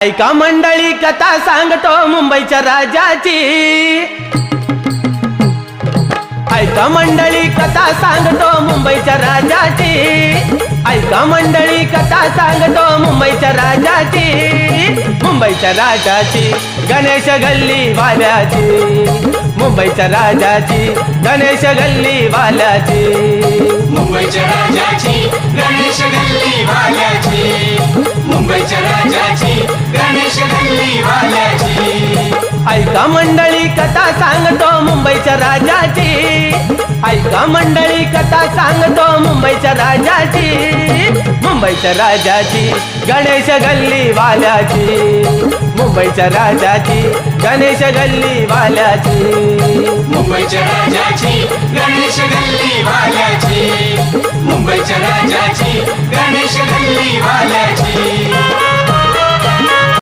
ऐका मंडळी कथा सांगतो मुंबईच्या राजाची। ऐका मंडळी कथा सांगतो मुंबईच्या राजाची। ऐका मंडळी कथा सांगतो मुंबईच्या राजाची। मुंबईच्या राजाची गणेश गल्ली वाल्याची। मुंबईच्या राजाची गणेश गल्ली वाल्याची। मुंबईच्या राजाची गणेश गल्ली वाल्याची। मुंबईच्या राजाची गणेश गल्ली वाल्याची। ऐका मंडळी कथा सांगतो मुंबईच्या राजाची। ऐका मंडळी कथा सांगतो मुंबईच्या राजाची। मुंबईच्या राजाची गणेश गल्ली वाल्याची। मुंबईच्या राजाची गणेश गल्ली वाल्याची। मुंबईच्या राजाची गणेश गल्ली वाल्याची। मुंबईच्या राजाची गणेश गल्ली वाल्याची।